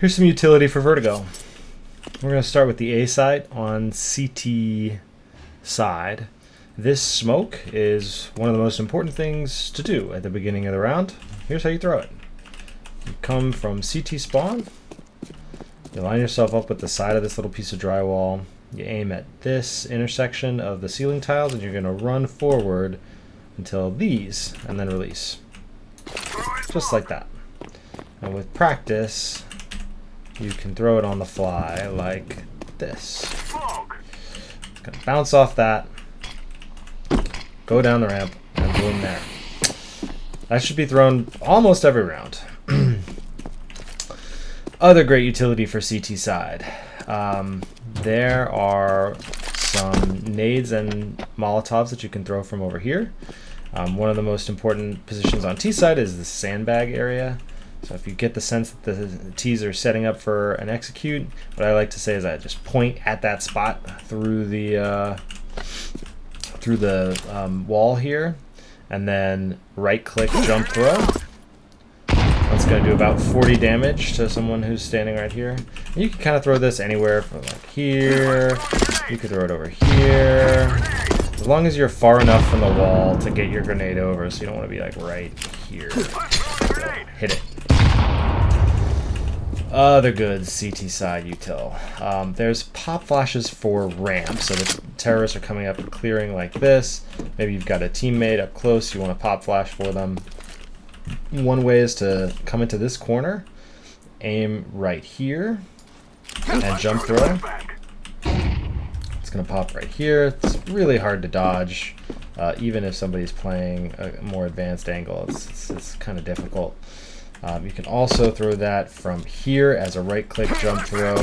Here's some utility for Vertigo. We're going to start with the A side on CT side. This smoke is one of the most important things to do at the beginning of the round. Here's how you throw it. You come from CT spawn, you line yourself up with the side of this little piece of drywall, you aim at this intersection of the ceiling tiles, and you're going to run forward until these, and then release. Just like that. And with practice, you can throw it on the fly like this. Gonna bounce off that, go down the ramp, and boom there. That should be thrown almost every round. Other great utility for CT side. There are some nades and Molotovs that you can throw from over here. One of the most important positions on T side is the sandbag area. So if you get the sense that the T's are setting up for an execute, what I like to say is I just point at that spot through the wall here, and then right-click jump throw. That's going to do about 40 damage to someone who's standing right here. And you can kind of throw this anywhere from like here. You could throw it over here. As long as you're far enough from the wall to get your grenade over, so you don't want to be like right here. So hit it. Other good CT side util. There's pop flashes for ramp, so the terrorists are coming up and clearing like this. Maybe you've got a teammate up close, you want to pop flash for them. One way is to come into this corner, aim right here, and jump throw. It's going to pop right here. It's really hard to dodge, even if somebody's playing a more advanced angle. It's kind of difficult. You can also throw that from here as a right-click jump throw.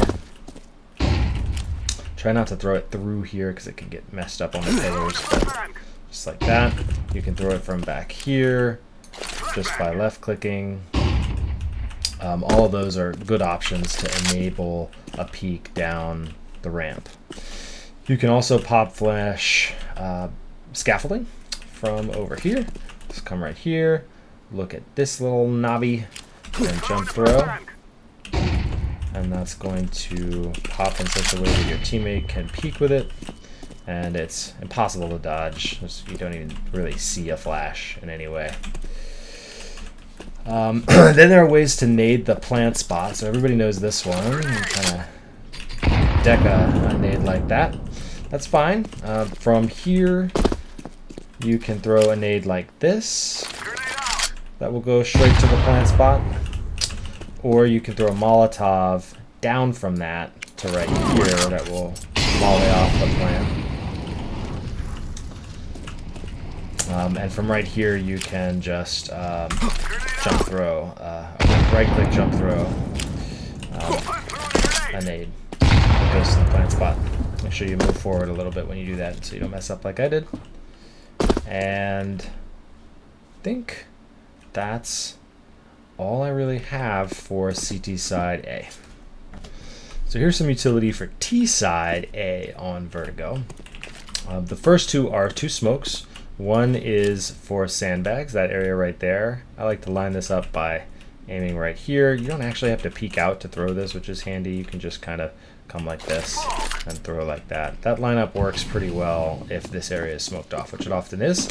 Try not to throw it through here because it can get messed up on the pillars. But just like that. You can throw it from back here just by left-clicking. All of those are good options to enable a peek down the ramp. You can also pop flash scaffolding from over here. Just come right here. Look at this little knobby and jump throw, and that's going to pop in such a way that your teammate can peek with it, and it's impossible to dodge. You don't even really see a flash in any way. Then there are ways to nade the plant spot, so everybody knows this one. You kind of deck a nade like that. That's fine. From here, you can throw a nade like this. That will go straight to the plant spot. Or you can throw a Molotov down from that to right here that will volley off the plant. And from right here you can just jump throw, right-click jump throw, a nade that goes to the plant spot. Make sure you move forward a little bit when you do that so you don't mess up like I did. And I think that's all I really have for CT side A. So here's some utility for T side A on Vertigo. The first two are two smokes. One is for sandbags, that area right there. I like to line this up by aiming right here. You don't actually have to peek out to throw this, which is handy. You can just kind of come like this and throw like that. That lineup works pretty well if this area is smoked off, which it often is.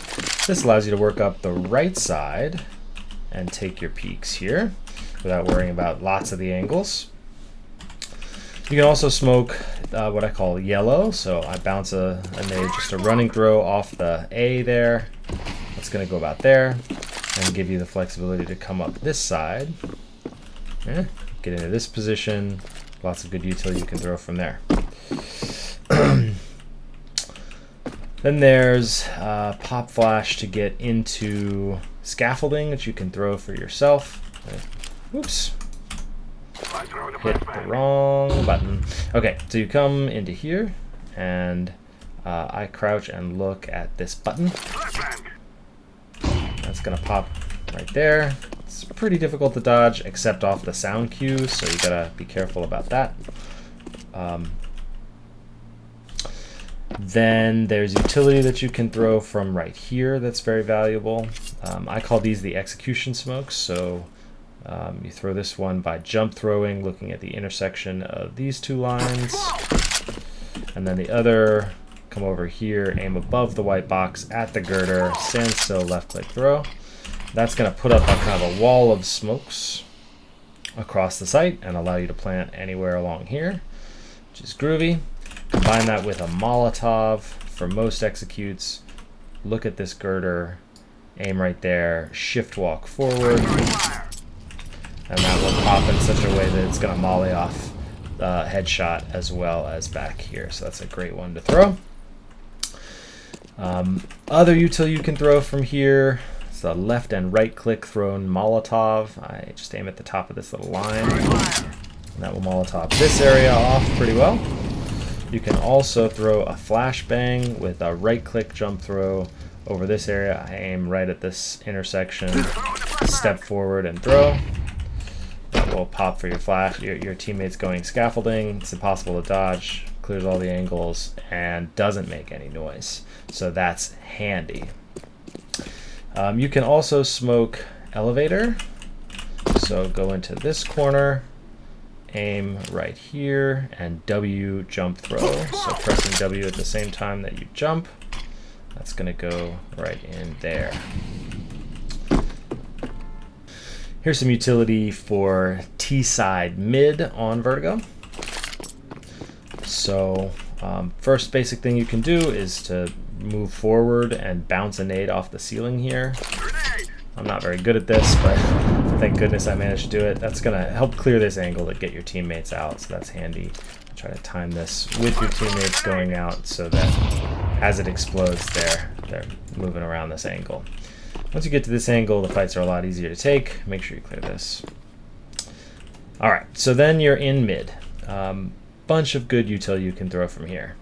This allows you to work up the right side and take your peeks here without worrying about lots of the angles. You can also smoke what I call yellow, so I bounce a nade, just a running throw off the A there. It's going to go about there and give you the flexibility to come up this side. Get into this position. Lots of good utility you can throw from there. Then there's pop flash to get into scaffolding that you can throw for yourself. Oops. Hit the wrong button. Okay, so you come into here, and I crouch and look at this button. That's gonna pop right there. It's pretty difficult to dodge, except off the sound cue, so you gotta be careful about that. Then there's utility that you can throw from right here that's very valuable. I call these the execution smokes. So You throw this one by jump throwing, looking at the intersection of these two lines. And then the other, come over here, aim above the white box at the girder, stand still, left click throw. That's going to put up a kind of a wall of smokes across the site and allow you to plant anywhere along here, which is groovy. Combine that with a Molotov for most executes. Look at this girder, aim right there, shift walk forward, and that will pop in such a way that it's going to molly off headshot as well as back here. So that's a great one to throw. Other util you can throw from here, it's the left and right click thrown Molotov. I just aim at the top of this little line, and that will Molotov this area off pretty well. You can also throw a flashbang with a right click jump throw over this area. I aim right at this intersection, step forward and throw. That will pop for your flash. Your teammate's going scaffolding. It's impossible to dodge, clears all the angles, and doesn't make any noise. So that's handy. You can also smoke elevator. So go into this corner, aim right here, and W jump throw. So pressing W at the same time that you jump, that's going to go right in there. Here's some utility for T-side mid on Vertigo. So first basic thing you can do is to move forward and bounce a nade off the ceiling here. I'm not very good at this, but thank goodness I managed to do it. That's going to help clear this angle to get your teammates out, so that's handy. Try to time this with your teammates going out so that as it explodes, they're moving around this angle. Once you get to this angle, the fights are a lot easier to take. Make sure you clear this. All right, so then you're in mid. Bunch of good util you can throw from here.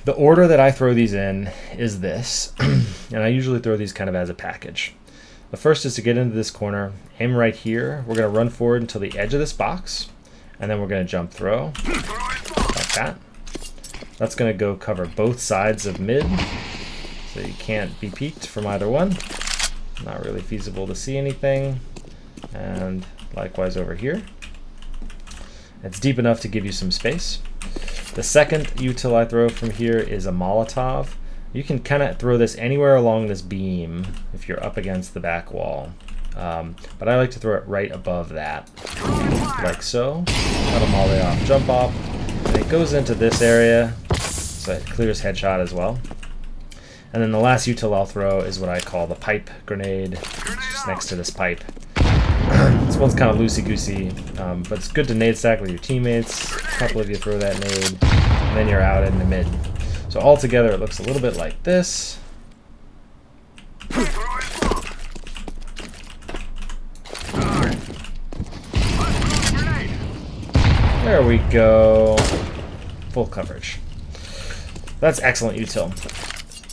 The order that I throw these in is this, and I usually throw these kind of as a package. The first is to get into this corner, aim right here. We're going to run forward until the edge of this box, and then we're going to jump throw, like that. That's going to go cover both sides of mid, so you can't be peeked from either one. Not really feasible to see anything. And likewise over here. It's deep enough to give you some space. The second util I throw from here is a Molotov. You can kind of throw this anywhere along this beam if you're up against the back wall. But I like to throw it right above that, like so. That'll molly off, jump off, and it goes into this area, so it clears headshot as well. And then the last util I'll throw is what I call the pipe grenade, just next to this pipe. This one's kind of loosey-goosey, but it's good to nade stack with your teammates. A couple of you throw that nade, and then you're out in the mid. So all together it looks a little bit like this. There we go. Full coverage. That's excellent util.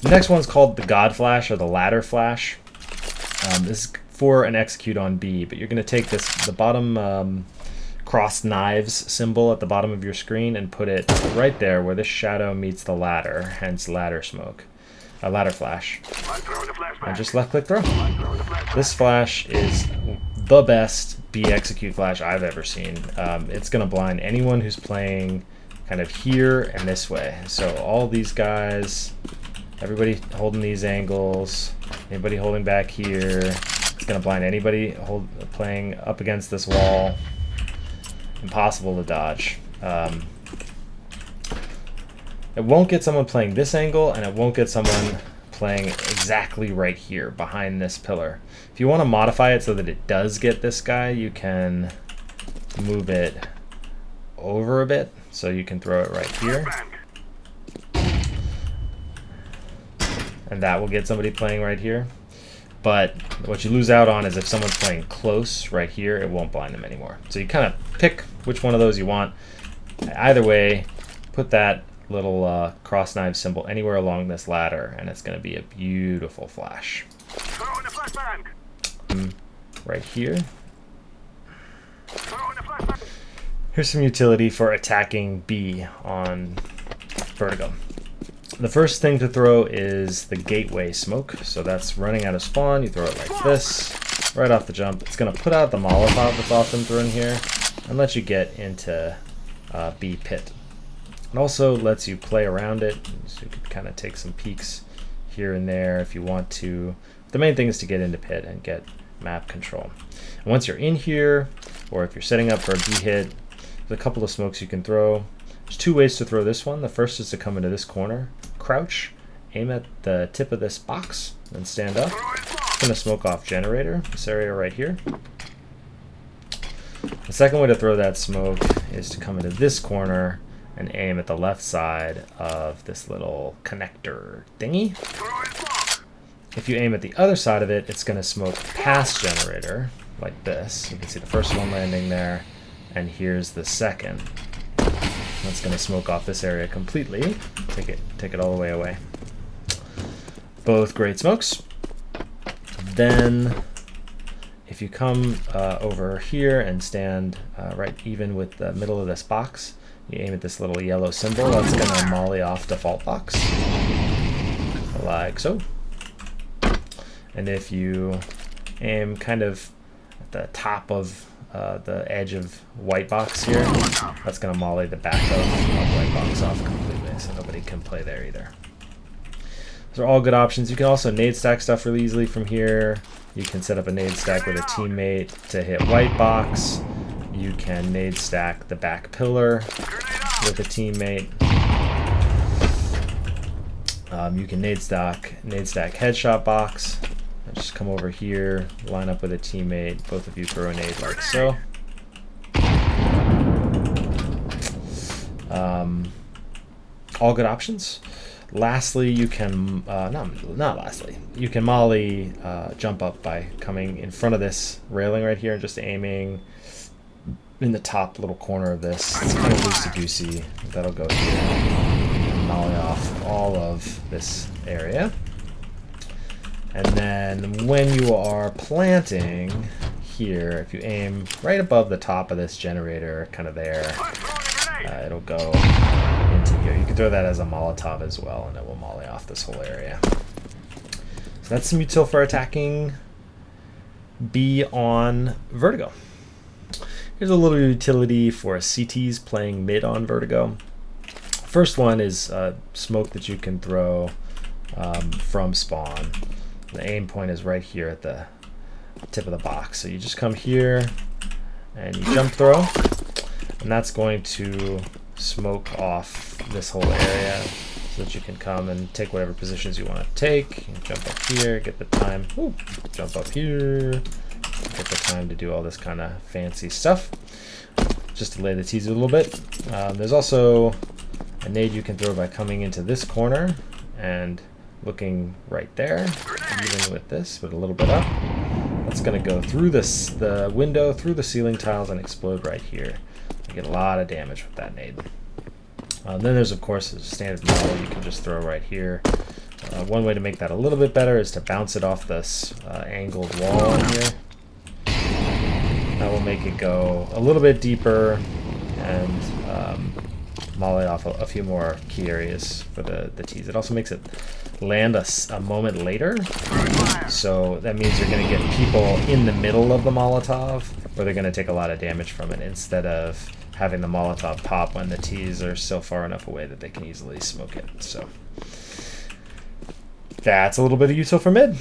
The next one's called the God Flash or the Ladder Flash. This is for an execute on B, but you're going to take the bottom crossed knives symbol at the bottom of your screen and put it right there where this shadow meets the ladder, hence ladder smoke. Ladder flash. And just left click throw. This flash is the best B execute flash I've ever seen. It's going to blind anyone who's playing kind of here and this way. So all these guys, everybody holding these angles, anybody holding back here, it's going to blind anybody playing up against this wall. Impossible to dodge. It won't get someone playing this angle, and it won't get someone playing exactly right here behind this pillar. If you want to modify it so that it does get this guy, you can move it over a bit, so you can throw it right here. And that will get somebody playing right here. But what you lose out on is if someone's playing close right here, it won't blind them anymore. So you kind of pick which one of those you want. Either way, put that little cross knife symbol anywhere along this ladder, and it's going to be a beautiful flash. Right here. Here's some utility for attacking B on Vertigo. The first thing to throw is the gateway smoke. So that's running out of spawn. You throw it like this. right off the jump. It's going to put out the Molotov that's often thrown here and let you get into B pit. It also lets you play around it, so you can kind of take some peeks here and there if you want to. The main thing is to get into pit and get map control. And once you're in here, or if you're setting up for a B hit, there's a couple of smokes you can throw. There's two ways to throw this one. The first is to come into this corner, crouch, aim at the tip of this box, then stand up. I'm going to smoke off generator, this area right here. The second way to throw that smoke is to come into this corner and aim at the left side of this little connector thingy. If you aim at the other side of it, it's going to smoke past generator, like this. You can see the first one landing there, and here's the second. That's going to smoke off this area completely. Take it all the way away. Both great smokes. Then, if you come over here and stand right even with the middle of this box, you aim at this little yellow symbol, that's going to molly off default box, like so. And if you aim kind of at the top of the edge of white box here, that's going to molly the back of white box off completely, so nobody can play there either. Those are all good options. You can also nade stack stuff really easily from here. You can set up a nade stack with a teammate to hit white box. You can nade stack the back pillar with a teammate. You can nade stack headshot box. Just come over here, line up with a teammate. Both of you throw a nade like so. All good options. Lastly, you can not lastly. You can molly jump up by coming in front of this railing right here and just aiming in the top little corner of this. It's kind of loosey-goosey. That'll go here and molly off all of this area. And then when you are planting here, if you aim right above the top of this generator, kind of there, it'll go into here. You can throw that as a Molotov as well, and it will molly off this whole area. So that's some util for attacking B on Vertigo. Here's a little utility for CTs playing mid on Vertigo. First one is smoke that you can throw from spawn. The aim point is right here at the tip of the box. So you just come here and you jump throw, and that's going to smoke off this whole area so that you can come and take whatever positions you want to take. You jump up here, get the time. Ooh, jump up here, get the time to do all this kind of fancy stuff. Just to lay the teaser a little bit. There's also a nade you can throw by coming into this corner and looking right there, even with this, but a little bit up. That's going to go through the window, through the ceiling tiles, and explode right here. You get a lot of damage with that nade. Then there's, of course, a standard model you can just throw right here. One way to make that a little bit better is to bounce it off this angled wall in here. That will make it go a little bit deeper and molly off a few more key areas for the tees. It also makes it land a moment later, so that means you're going to get people in the middle of the Molotov where they're going to take a lot of damage from it, instead of having the Molotov pop when the tees are still far enough away that they can easily smoke it. So that's a little bit of util for mid.